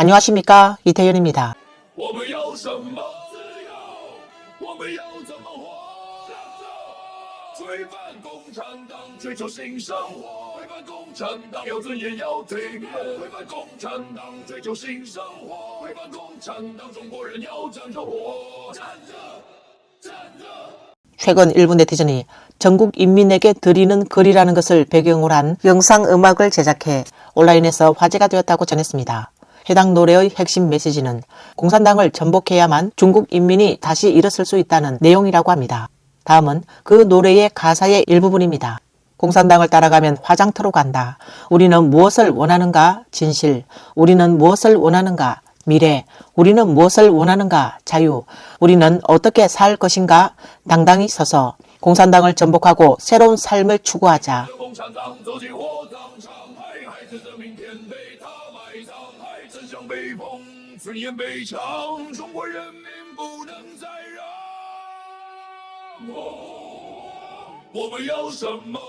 안녕하십니까, 이태현입니다. 我们要什么自由？我们要怎么活？推翻共产党，追求新生活。推翻共产党，要尊严要体面。推翻共产党，追求新生活。推翻共产党，中国人要站着活。站着，站着。 최근 일부 네티즌이 전국 인민에게 드리는 글이라는 것을 배경으로 한 영상음악을 제작해 온라인에서 화제가 되었다고 전했습니다. 해당 노래의 핵심 메시지는 공산당을 전복해야만 중국 인민이 다시 일어설 수 있다는 내용이라고 합니다. 다음은 그 노래의 가사의 일부분입니다. 공산당을 따라가면 화장터로 간다. 우리는 무엇을 원하는가? 진실. 우리는 무엇을 원하는가? 미래. 우리는 무엇을 원하는가? 자유. 우리는 어떻게 살 것인가? 당당히 서서 공산당을 전복하고 새로운 삶을 추구하자. 共产党走进火葬场，孩子的明天被他埋葬，真相被封，尊严被抢，中国人民不能再让。我们要什么？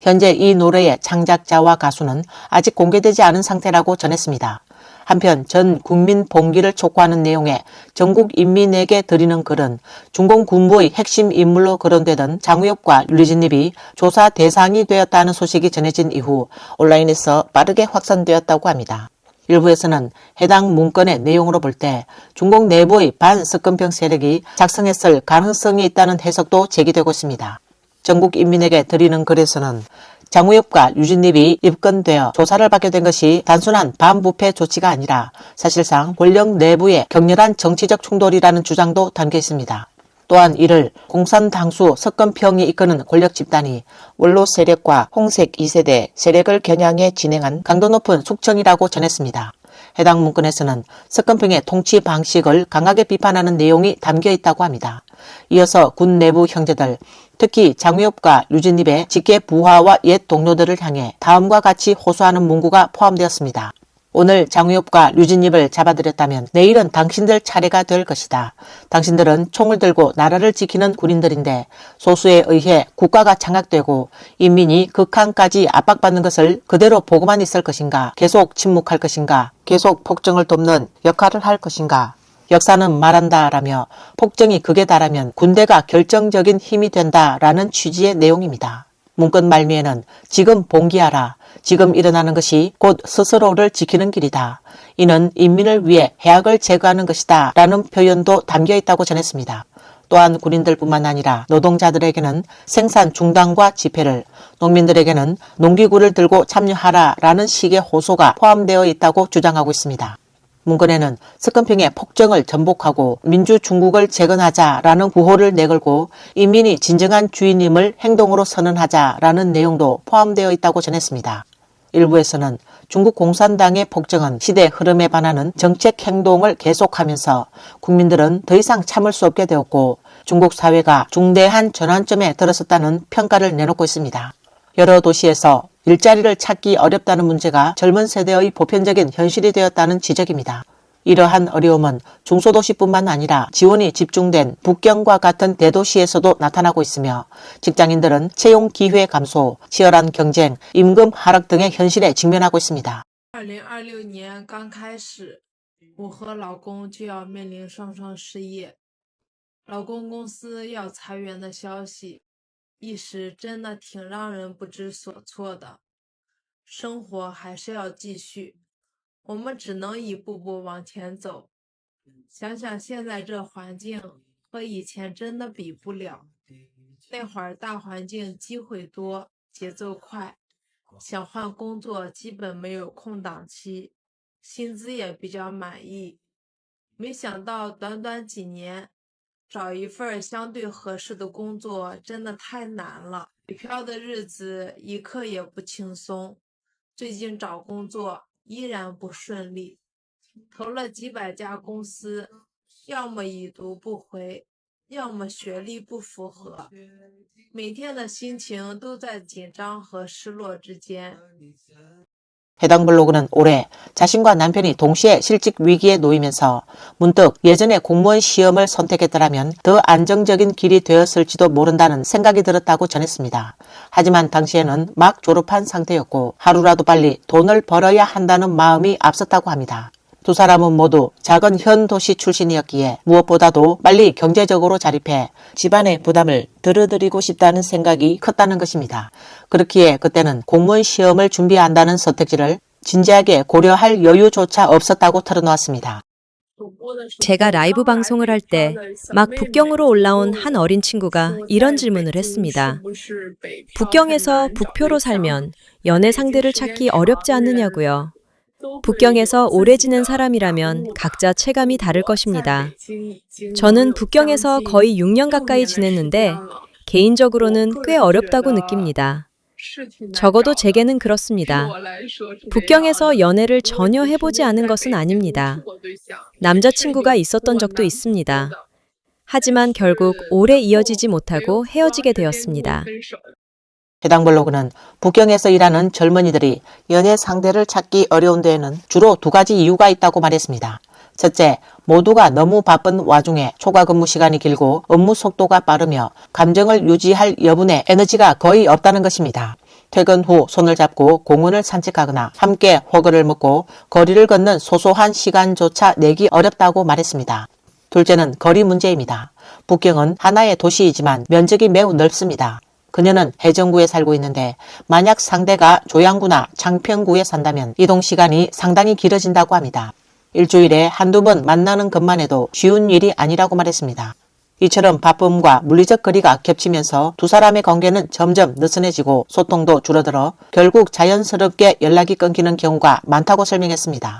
현재 이 노래의 창작자와 가수는 아직 공개되지 않은 상태라고 전했습니다. 한편 전 국민 봉기를 촉구하는 내용의 전국 인민에게 드리는 글은 중공 군부의 핵심 인물로 거론되던 장우엽과 류진립이 조사 대상이 되었다는 소식이 전해진 이후 온라인에서 빠르게 확산되었다고 합니다. 일부에서는 해당 문건의 내용으로 볼 때 중공 내부의 반석건평 세력이 작성했을 가능성이 있다는 해석도 제기되고 있습니다. 전국 인민에게 드리는 글에서는 장우엽과 류진립이 입건되어 조사를 받게 된 것이 단순한 반부패 조치가 아니라 사실상 권력 내부의 격렬한 정치적 충돌이라는 주장도 담겨 있습니다. 또한 이를 공산당수 석건평이 이끄는 권력 집단이 원로 세력과 홍색 2세대 세력을 겨냥해 진행한 강도 높은 숙청이라고 전했습니다. 해당 문건에서는 석건평의 통치 방식을 강하게 비판하는 내용이 담겨 있다고 합니다. 이어서 군 내부 형제들, 특히 장우엽과 류진립의 직계 부하와 옛 동료들을 향해 다음과 같이 호소하는 문구가 포함되었습니다. 오늘 장우엽과 류진립을 잡아들였다면 내일은 당신들 차례가 될 것이다. 당신들은 총을 들고 나라를 지키는 군인들인데 소수에 의해 국가가 장악되고 인민이 극한까지 압박받는 것을 그대로 보고만 있을 것인가? 계속 침묵할 것인가? 계속 폭정을 돕는 역할을 할 것인가? 역사는 말한다라며 폭정이 극에 달하면 군대가 결정적인 힘이 된다라는 취지의 내용입니다. 문건 말미에는 지금 봉기하라. 지금 일어나는 것이 곧 스스로를 지키는 길이다. 이는 인민을 위해 해악을 제거하는 것이다. 라는 표현도 담겨 있다고 전했습니다. 또한 군인들뿐만 아니라 노동자들에게는 생산 중단과 집회를, 농민들에게는 농기구를 들고 참여하라 라는 식의 호소가 포함되어 있다고 주장하고 있습니다. 문건에는 석건평의 폭정을 전복하고 민주중국을 재건하자라는 구호를 내걸고 인민이 진정한 주인임을 행동으로 선언하자라는 내용도 포함되어 있다고 전했습니다. 일부에서는 중국 공산당의 폭정은 시대 흐름에 반하는 정책 행동을 계속하면서 국민들은 더 이상 참을 수 없게 되었고 중국 사회가 중대한 전환점에 들어섰다는 평가를 내놓고 있습니다. 여러 도시에서 일자리를 찾기 어렵다는 문제가 젊은 세대의 보편적인 현실이 되었다는 지적입니다. 이러한 어려움은 중소도시뿐만 아니라 지원이 집중된 북경과 같은 대도시에서도 나타나고 있으며 직장인들은 채용 기회 감소, 치열한 경쟁, 임금 하락 등의 현실에 직면하고 있습니다. 2026年刚开始，我和老公就要面临双双失业，老公公司要裁员的消息，一时真的挺让人不知所措的。生活还是要继续，我们只能一步步往前走。想想现在这环境和以前真的比不了，那会儿大环境机会多，节奏快，想换工作基本没有空档期，薪资也比较满意。没想到短短几年，找一份相对合适的工作真的太难了，北漂的日子一刻也不轻松。最近找工作依然不顺利，投了几百家公司，要么已读不回，要么学历不符合，每天的心情都在紧张和失落之间。 해당 블로그는 올해 자신과 남편이 동시에 실직 위기에 놓이면서 문득 예전에 공무원 시험을 선택했더라면 더 안정적인 길이 되었을지도 모른다는 생각이 들었다고 전했습니다. 하지만 당시에는 막 졸업한 상태였고 하루라도 빨리 돈을 벌어야 한다는 마음이 앞섰다고 합니다. 두 사람은 모두 작은 현 도시 출신이었기에 무엇보다도 빨리 경제적으로 자립해 집안의 부담을 덜어드리고 싶다는 생각이 컸다는 것입니다. 그렇기에 그때는 공무원 시험을 준비한다는 선택지를 진지하게 고려할 여유조차 없었다고 털어놓았습니다. 제가 라이브 방송을 할 때 막 북경으로 올라온 한 어린 친구가 이런 질문을 했습니다. 북경에서 북표로 살면 연애 상대를 찾기 어렵지 않느냐고요. 북경에서 오래 지낸 사람이라면 각자 체감이 다를 것입니다. 저는 북경에서 거의 6년 가까이 지냈는데 개인적으로는 꽤 어렵다고 느낍니다. 적어도 제게는 그렇습니다. 북경에서 연애를 전혀 해보지 않은 것은 아닙니다. 남자친구가 있었던 적도 있습니다. 하지만 결국 오래 이어지지 못하고 헤어지게 되었습니다. 해당 블로그는 북경에서 일하는 젊은이들이 연애 상대를 찾기 어려운 데에는 주로 두 가지 이유가 있다고 말했습니다. 첫째, 모두가 너무 바쁜 와중에 초과 근무 시간이 길고 업무 속도가 빠르며 감정을 유지할 여분의 에너지가 거의 없다는 것입니다. 퇴근 후 손을 잡고 공원을 산책하거나 함께 호거를 먹고 거리를 걷는 소소한 시간조차 내기 어렵다고 말했습니다. 둘째는 거리 문제입니다. 북경은 하나의 도시이지만 면적이 매우 넓습니다. 그녀는 해정구에 살고 있는데 만약 상대가 조양구나 창평구에 산다면 이동 시간이 상당히 길어진다고 합니다. 일주일에 한두 번 만나는 것만 해도 쉬운 일이 아니라고 말했습니다. 이처럼 바쁨과 물리적 거리가 겹치면서 두 사람의 관계는 점점 느슨해지고 소통도 줄어들어 결국 자연스럽게 연락이 끊기는 경우가 많다고 설명했습니다.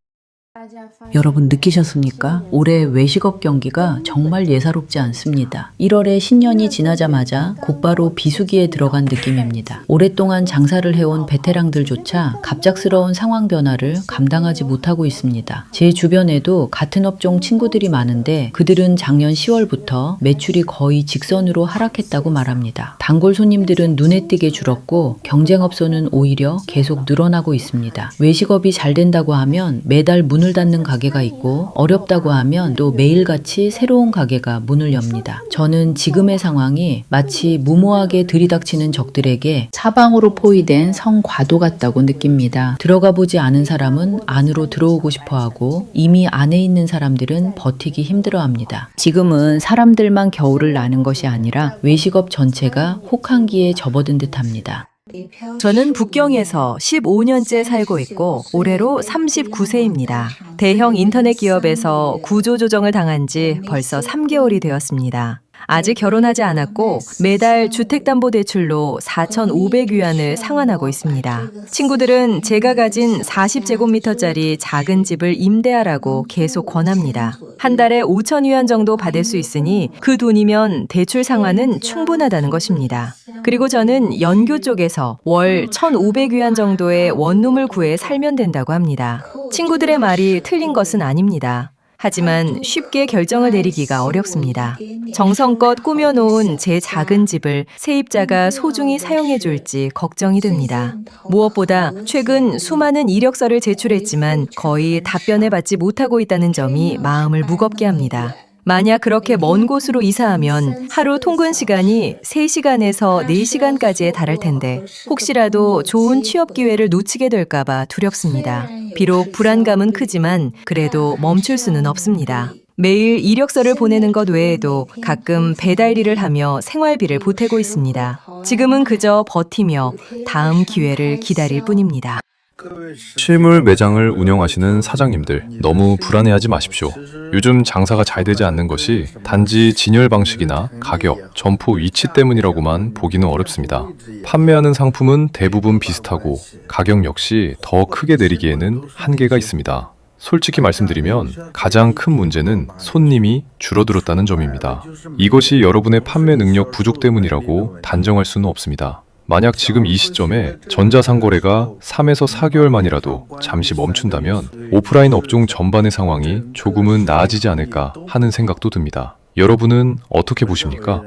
여러분 느끼셨습니까? 올해 외식업 경기가 정말 예사롭지 않습니다. 1월에 신년이 지나자마자 곧바로 비수기에 들어간 느낌입니다. 오랫동안 장사를 해온 베테랑들조차 갑작스러운 상황 변화를 감당하지 못하고 있습니다. 제 주변에도 같은 업종 친구들이 많은데 그들은 작년 10월부터 매출이 거의 직선으로 하락했다고 말합니다. 단골 손님들은 눈에 띄게 줄었고 경쟁업소는 오히려 계속 늘어나고 있습니다. 외식업이 잘 된다고 하면 매달 문을 닫는 가게가 있고 어렵다고 하면 또 매일같이 새로운 가게가 문을 엽니다. 저는 지금의 상황이 마치 무모하게 들이닥치는 적들에게 사방으로 포위된 성과도 같다고 느낍니다. 들어가 보지 않은 사람은 안으로 들어오고 싶어하고 이미 안에 있는 사람들은 버티기 힘들어합니다. 지금은 사람들만 겨울을 나는 것이 아니라 외식업 전체가 혹한기에 접어든 듯합니다. 저는 북경에서 15년째 살고 있고 올해로 39세입니다. 대형 인터넷 기업에서 구조조정을 당한 지 벌써 3개월이 되었습니다. 아직 결혼하지 않았고 매달 주택담보대출로 4,500위안을 상환하고 있습니다. 친구들은 제가 가진 40제곱미터짜리 작은 집을 임대하라고 계속 권합니다. 한 달에 5,000위안 정도 받을 수 있으니 그 돈이면 대출 상환은 충분하다는 것입니다. 그리고 저는 연교 쪽에서 월 1,500위안 정도의 원룸을 구해 살면 된다고 합니다. 친구들의 말이 틀린 것은 아닙니다. 하지만 쉽게 결정을 내리기가 어렵습니다. 정성껏 꾸며놓은 제 작은 집을 세입자가 소중히 사용해줄지 걱정이 됩니다. 무엇보다 최근 수많은 이력서를 제출했지만 거의 답변을 받지 못하고 있다는 점이 마음을 무겁게 합니다. 만약 그렇게 먼 곳으로 이사하면 하루 통근 시간이 3시간에서 4시간까지에 달할 텐데 혹시라도 좋은 취업 기회를 놓치게 될까봐 두렵습니다. 비록 불안감은 크지만 그래도 멈출 수는 없습니다. 매일 이력서를 보내는 것 외에도 가끔 배달 일을 하며 생활비를 보태고 있습니다. 지금은 그저 버티며 다음 기회를 기다릴 뿐입니다. 실물 매장을 운영하시는 사장님들 너무 불안해하지 마십시오. 요즘 장사가 잘 되지 않는 것이 단지 진열 방식이나 가격, 점포 위치 때문이라고만 보기는 어렵습니다. 판매하는 상품은 대부분 비슷하고 가격 역시 더 크게 내리기에는 한계가 있습니다. 솔직히 말씀드리면 가장 큰 문제는 손님이 줄어들었다는 점입니다. 이것이 여러분의 판매 능력 부족 때문이라고 단정할 수는 없습니다. 만약 지금 이 시점에 전자상거래가 3에서 4개월 만이라도 잠시 멈춘다면 오프라인 업종 전반의 상황이 조금은 나아지지 않을까 하는 생각도 듭니다. 여러분은 어떻게 보십니까?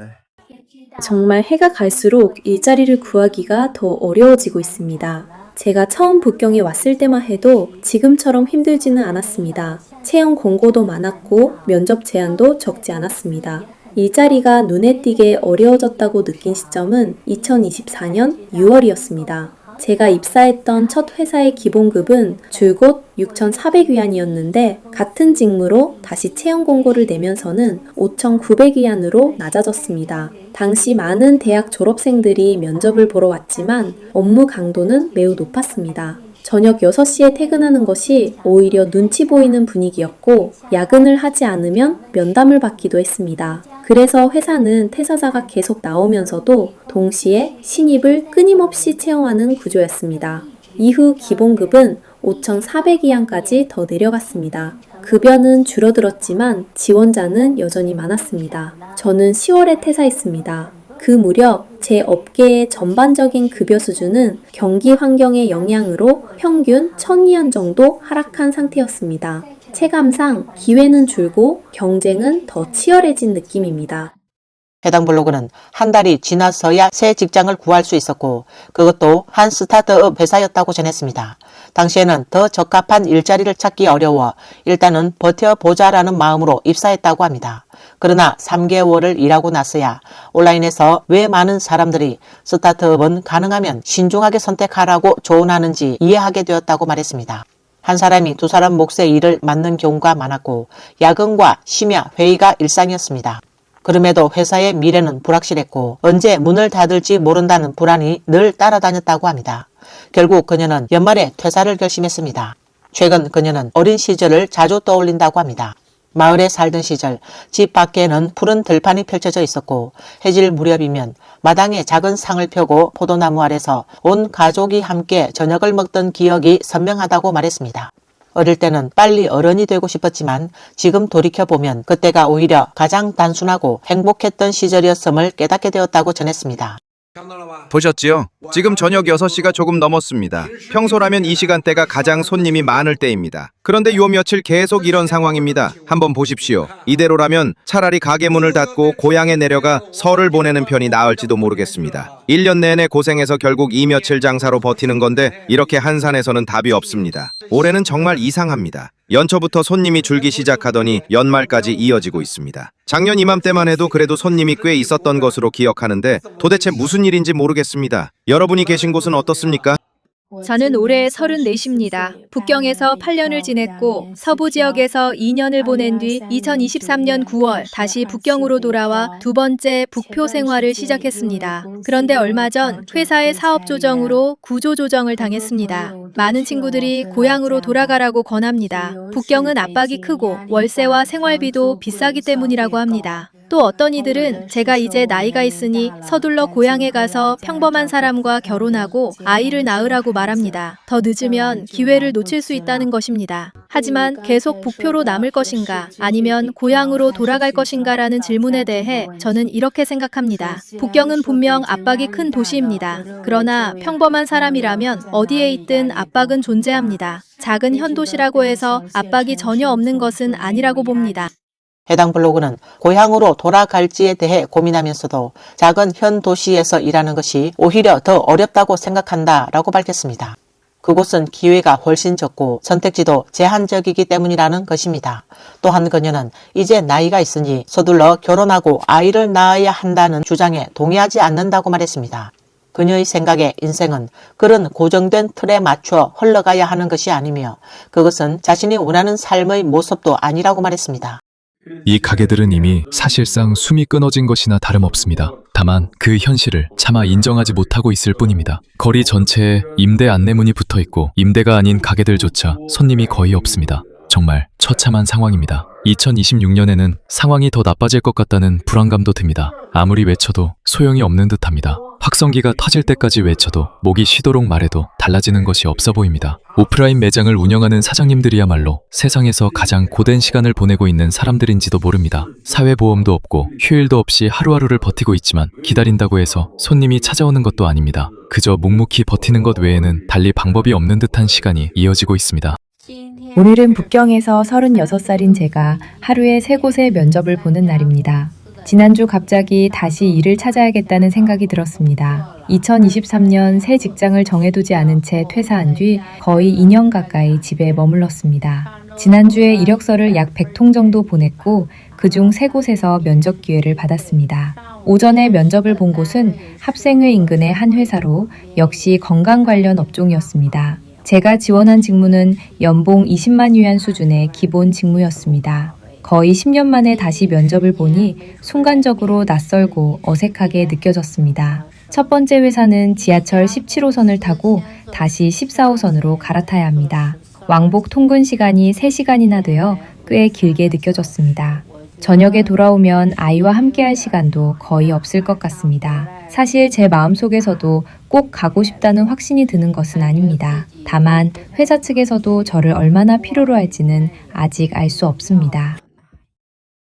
정말 해가 갈수록 일자리를 구하기가 더 어려워지고 있습니다. 제가 처음 북경에 왔을 때만 해도 지금처럼 힘들지는 않았습니다. 채용 공고도 많았고 면접 제한도 적지 않았습니다. 일자리가 눈에 띄게 어려워졌다고 느낀 시점은 2024년 6월이었습니다. 제가 입사했던 첫 회사의 기본급은 줄곧 6,400위안이었는데 같은 직무로 다시 채용 공고를 내면서는 5,900위안으로 낮아졌습니다. 당시 많은 대학 졸업생들이 면접을 보러 왔지만 업무 강도는 매우 높았습니다. 저녁 6시에 퇴근하는 것이 오히려 눈치 보이는 분위기였고 야근을 하지 않으면 면담을 받기도 했습니다. 그래서 회사는 퇴사자가 계속 나오면서도 동시에 신입을 끊임없이 채용하는 구조였습니다. 이후 기본급은 5,400위안까지 더 내려갔습니다. 급여는 줄어들었지만 지원자는 여전히 많았습니다. 저는 10월에 퇴사했습니다. 그 무렵 제 업계의 전반적인 급여 수준은 경기 환경의 영향으로 평균 1,000위안 정도 하락한 상태였습니다. 체감상 기회는 줄고 경쟁은 더 치열해진 느낌입니다. 해당 블로그는 한 달이 지나서야 새 직장을 구할 수 있었고 그것도 한 스타트업 회사였다고 전했습니다. 당시에는 더 적합한 일자리를 찾기 어려워 일단은 버텨보자라는 마음으로 입사했다고 합니다. 그러나 3개월을 일하고 나서야 온라인에서 왜 많은 사람들이 스타트업은 가능하면 신중하게 선택하라고 조언하는지 이해하게 되었다고 말했습니다. 한 사람이 두 사람 몫의 일을 맡는 경우가 많았고 야근과 심야, 회의가 일상이었습니다. 그럼에도 회사의 미래는 불확실했고 언제 문을 닫을지 모른다는 불안이 늘 따라다녔다고 합니다. 결국 그녀는 연말에 퇴사를 결심했습니다. 최근 그녀는 어린 시절을 자주 떠올린다고 합니다. 마을에 살던 시절 집 밖에는 푸른 들판이 펼쳐져 있었고 해질 무렵이면 마당에 작은 상을 펴고 포도나무 아래서 온 가족이 함께 저녁을 먹던 기억이 선명하다고 말했습니다. 어릴 때는 빨리 어른이 되고 싶었지만 지금 돌이켜보면 그때가 오히려 가장 단순하고 행복했던 시절이었음을 깨닫게 되었다고 전했습니다. 보셨지요? 지금 저녁 6시가 조금 넘었습니다. 평소라면 이 시간대가 가장 손님이 많을 때입니다. 그런데 요 며칠 계속 이런 상황입니다. 한번 보십시오. 이대로라면 차라리 가게 문을 닫고 고향에 내려가 설을 보내는 편이 나을지도 모르겠습니다. 1년 내내 고생해서 결국 이 며칠 장사로 버티는 건데 이렇게 한산해서는 답이 없습니다. 올해는 정말 이상합니다. 연초부터 손님이 줄기 시작하더니 연말까지 이어지고 있습니다. 작년 이맘때만 해도 그래도 손님이 꽤 있었던 것으로 기억하는데 도대체 무슨 일인지 모르겠습니다. 여러분이 계신 곳은 어떻습니까? 저는 올해 34입니다. 북경에서 8년을 지냈고 서부 지역에서 2년을 보낸 뒤 2023년 9월 다시 북경으로 돌아와 두 번째 북표 생활을 시작했습니다. 그런데 얼마 전 회사의 사업 조정으로 구조 조정을 당했습니다. 많은 친구들이 고향으로 돌아가라고 권합니다. 북경은 압박이 크고 월세와 생활비도 비싸기 때문이라고 합니다. 또 어떤 이들은 제가 이제 나이가 있으니 서둘러 고향에 가서 평범한 사람과 결혼하고 아이를 낳으라고 말합니다. 더 늦으면 기회를 놓칠 수 있다는 것입니다. 하지만 계속 북표로 남을 것인가 아니면 고향으로 돌아갈 것인가라는 질문에 대해 저는 이렇게 생각합니다. 북경은 분명 압박이 큰 도시입니다. 그러나 평범한 사람이라면 어디에 있든 압박은 존재합니다. 작은 현도시라고 해서 압박이 전혀 없는 것은 아니라고 봅니다. 해당 블로그는 고향으로 돌아갈지에 대해 고민하면서도 작은 현 도시에서 일하는 것이 오히려 더 어렵다고 생각한다라고 밝혔습니다. 그곳은 기회가 훨씬 적고 선택지도 제한적이기 때문이라는 것입니다. 또한 그녀는 이제 나이가 있으니 서둘러 결혼하고 아이를 낳아야 한다는 주장에 동의하지 않는다고 말했습니다. 그녀의 생각에 인생은 그런 고정된 틀에 맞춰 흘러가야 하는 것이 아니며 그것은 자신이 원하는 삶의 모습도 아니라고 말했습니다. 이 가게들은 이미 사실상 숨이 끊어진 것이나 다름없습니다. 다만 그 현실을 차마 인정하지 못하고 있을 뿐입니다. 거리 전체에 임대 안내문이 붙어 있고 임대가 아닌 가게들조차 손님이 거의 없습니다. 정말 처참한 상황입니다. 2026년에는 상황이 더 나빠질 것 같다는 불안감도 듭니다. 아무리 외쳐도 소용이 없는 듯합니다. 확성기가 터질 때까지 외쳐도 목이 쉬도록 말해도 달라지는 것이 없어 보입니다. 오프라인 매장을 운영하는 사장님들이야말로 세상에서 가장 고된 시간을 보내고 있는 사람들인지도 모릅니다. 사회보험도 없고 휴일도 없이 하루하루를 버티고 있지만 기다린다고 해서 손님이 찾아오는 것도 아닙니다. 그저 묵묵히 버티는 것 외에는 달리 방법이 없는 듯한 시간이 이어지고 있습니다. 오늘은 북경에서 36살인 제가 하루에 3곳의 면접을 보는 날입니다. 지난주 갑자기 다시 일을 찾아야겠다는 생각이 들었습니다. 2023년 새 직장을 정해두지 않은 채 퇴사한 뒤 거의 2년 가까이 집에 머물렀습니다. 지난주에 이력서를 약 100통 정도 보냈고 그중 3곳에서 면접 기회를 받았습니다. 오전에 면접을 본 곳은 합생회 인근의 한 회사로 역시 건강 관련 업종이었습니다. 제가 지원한 직무는 연봉 20만 위안 수준의 기본 직무였습니다. 거의 10년 만에 다시 면접을 보니 순간적으로 낯설고 어색하게 느껴졌습니다. 첫 번째 회사는 지하철 17호선을 타고 다시 14호선으로 갈아타야 합니다. 왕복 통근 시간이 3시간이나 되어 꽤 길게 느껴졌습니다. 저녁에 돌아오면 아이와 함께할 시간도 거의 없을 것 같습니다. 사실 제 마음속에서도 꼭 가고 싶다는 확신이 드는 것은 아닙니다. 다만 회사 측에서도 저를 얼마나 필요로 할지는 아직 알 수 없습니다.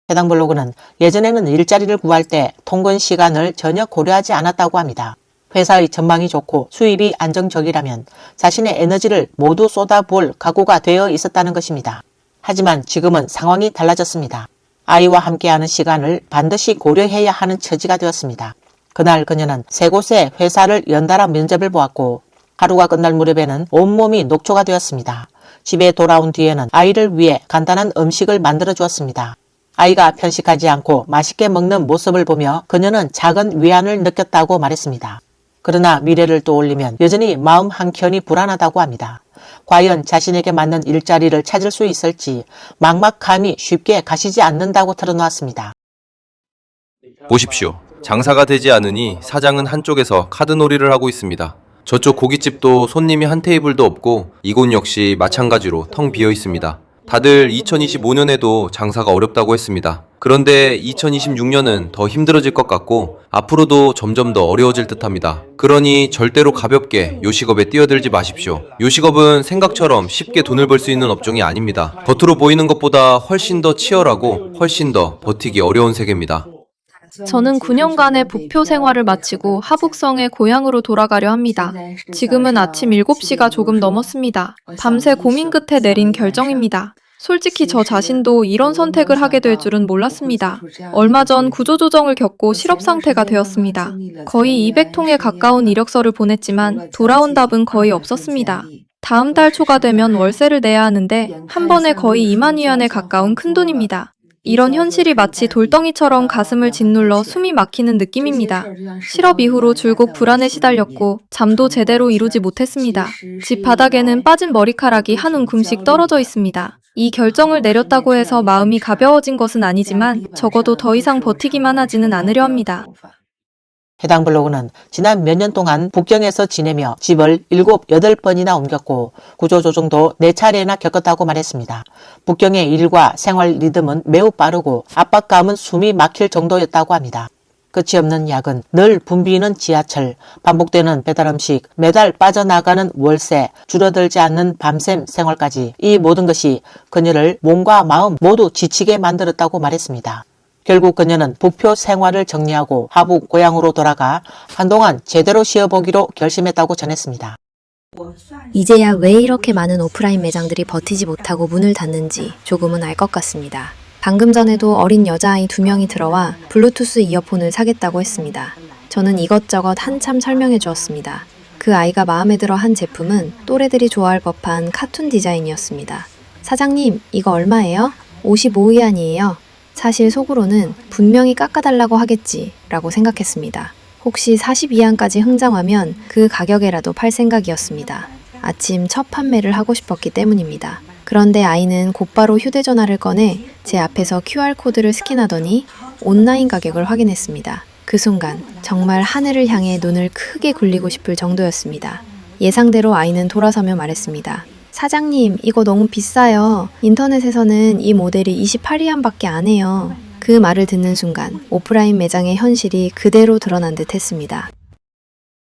해당 블로그는 예전에는 일자리를 구할 때 통근 시간을 전혀 고려하지 않았다고 합니다. 회사의 전망이 좋고 수입이 안정적이라면 자신의 에너지를 모두 쏟아부을 각오가 되어 있었다는 것입니다. 하지만 지금은 상황이 달라졌습니다. 아이와 함께하는 시간을 반드시 고려해야 하는 처지가 되었습니다. 그날 그녀는 3곳의 회사를 연달아 면접을 보았고 하루가 끝날 무렵에는 온몸이 녹초가 되었습니다. 집에 돌아온 뒤에는 아이를 위해 간단한 음식을 만들어 주었습니다. 아이가 편식하지 않고 맛있게 먹는 모습을 보며 그녀는 작은 위안을 느꼈다고 말했습니다. 그러나 미래를 떠올리면 여전히 마음 한켠이 불안하다고 합니다. 과연 자신에게 맞는 일자리를 찾을 수 있을지 막막함이 쉽게 가시지 않는다고 털어놓았습니다. 보십시오. 장사가 되지 않으니 사장은 한쪽에서 카드놀이를 하고 있습니다. 저쪽 고깃집도 손님이 한 테이블도 없고 이곳 역시 마찬가지로 텅 비어 있습니다. 다들 2025년에도 장사가 어렵다고 했습니다. 그런데 2026년은 더 힘들어질 것 같고 앞으로도 점점 더 어려워질 듯합니다. 그러니 절대로 가볍게 요식업에 뛰어들지 마십시오. 요식업은 생각처럼 쉽게 돈을 벌 수 있는 업종이 아닙니다. 겉으로 보이는 것보다 훨씬 더 치열하고 훨씬 더 버티기 어려운 세계입니다. 저는 9년간의 북표 생활을 마치고 하북성의 고향으로 돌아가려 합니다. 지금은 아침 7시가 조금 넘었습니다. 밤새 고민 끝에 내린 결정입니다. 솔직히 저 자신도 이런 선택을 하게 될 줄은 몰랐습니다. 얼마 전 구조조정을 겪고 실업 상태가 되었습니다. 거의 200통에 가까운 이력서를 보냈지만 돌아온 답은 거의 없었습니다. 다음 달 초가 되면 월세를 내야 하는데 한 번에 거의 2만 위안에 가까운 큰돈입니다. 이런 현실이 마치 돌덩이처럼 가슴을 짓눌러 숨이 막히는 느낌입니다. 실업 이후로 줄곧 불안에 시달렸고 잠도 제대로 이루지 못했습니다. 집 바닥에는 빠진 머리카락이 한 움큼씩 떨어져 있습니다. 이 결정을 내렸다고 해서 마음이 가벼워진 것은 아니지만 적어도 더 이상 버티기만 하지는 않으려 합니다. 해당 블로그는 지난 몇 년 동안 북경에서 지내며 집을 7, 8번이나 옮겼고 구조조정도 4차례나 겪었다고 말했습니다. 북경의 일과 생활 리듬은 매우 빠르고 압박감은 숨이 막힐 정도였다고 합니다. 끝이 없는 야근, 늘 붐비는 지하철, 반복되는 배달음식, 매달 빠져나가는 월세, 줄어들지 않는 밤샘 생활까지 이 모든 것이 그녀를 몸과 마음 모두 지치게 만들었다고 말했습니다. 결국 그녀는 북표 생활을 정리하고 하북 고향으로 돌아가 한동안 제대로 쉬어보기로 결심했다고 전했습니다. 이제야 왜 이렇게 많은 오프라인 매장들이 버티지 못하고 문을 닫는지 조금은 알 것 같습니다. 방금 전에도 어린 여자아이 2명이 들어와 블루투스 이어폰을 사겠다고 했습니다. 저는 이것저것 한참 설명해 주었습니다. 그 아이가 마음에 들어 한 제품은 또래들이 좋아할 법한 카툰 디자인이었습니다. 사장님, 이거 얼마예요? 55위안이에요. 사실 속으로는 분명히 깎아달라고 하겠지 라고 생각했습니다. 혹시 42안까지 흥정하면 그 가격에라도 팔 생각이었습니다. 아침 첫 판매를 하고 싶었기 때문입니다. 그런데 아이는 곧바로 휴대전화를 꺼내 제 앞에서 QR코드를 스캔하더니 온라인 가격을 확인했습니다. 그 순간 정말 하늘을 향해 눈을 크게 굴리고 싶을 정도였습니다. 예상대로 아이는 돌아서며 말했습니다. 사장님, 이거 너무 비싸요. 인터넷에서는 이 모델이 28위안밖에 안 해요. 그 말을 듣는 순간 오프라인 매장의 현실이 그대로 드러난 듯 했습니다.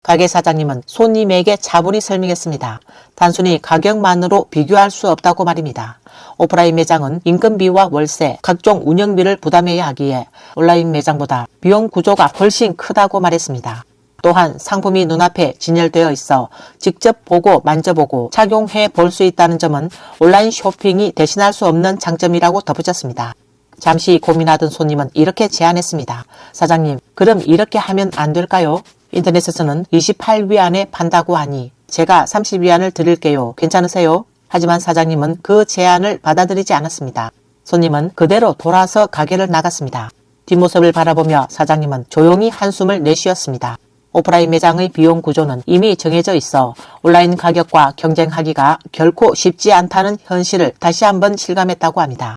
가게 사장님은 손님에게 차분히 설명했습니다. 단순히 가격만으로 비교할 수 없다고 말입니다. 오프라인 매장은 인건비와 월세, 각종 운영비를 부담해야 하기에 온라인 매장보다 비용 구조가 훨씬 크다고 말했습니다. 또한 상품이 눈앞에 진열되어 있어 직접 보고 만져보고 착용해 볼 수 있다는 점은 온라인 쇼핑이 대신할 수 없는 장점이라고 덧붙였습니다. 잠시 고민하던 손님은 이렇게 제안했습니다. 사장님, 그럼 이렇게 하면 안 될까요? 인터넷에서는 28위안에 판다고 하니 제가 30위안을 드릴게요. 괜찮으세요? 하지만 사장님은 그 제안을 받아들이지 않았습니다. 손님은 그대로 돌아서 가게를 나갔습니다. 뒷모습을 바라보며 사장님은 조용히 한숨을 내쉬었습니다. 오프라인 매장의 비용 구조는 이미 정해져 있어 온라인 가격과 경쟁하기가 결코 쉽지 않다는 현실을 다시 한번 실감했다고 합니다.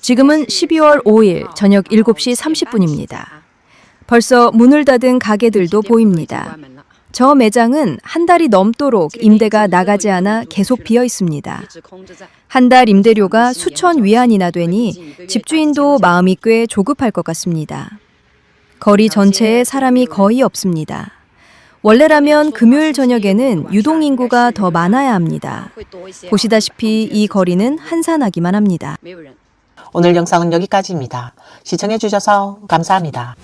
지금은 12월 5일 저녁 7시 30분입니다. 벌써 문을 닫은 가게들도 보입니다. 저 매장은 한 달이 넘도록 임대가 나가지 않아 계속 비어 있습니다. 한 달 임대료가 수천 위안이나 되니 집주인도 마음이 꽤 조급할 것 같습니다. 거리 전체에 사람이 거의 없습니다. 원래라면 금요일 저녁에는 유동인구가 더 많아야 합니다. 보시다시피 이 거리는 한산하기만 합니다. 오늘 영상은 여기까지입니다. 시청해주셔서 감사합니다.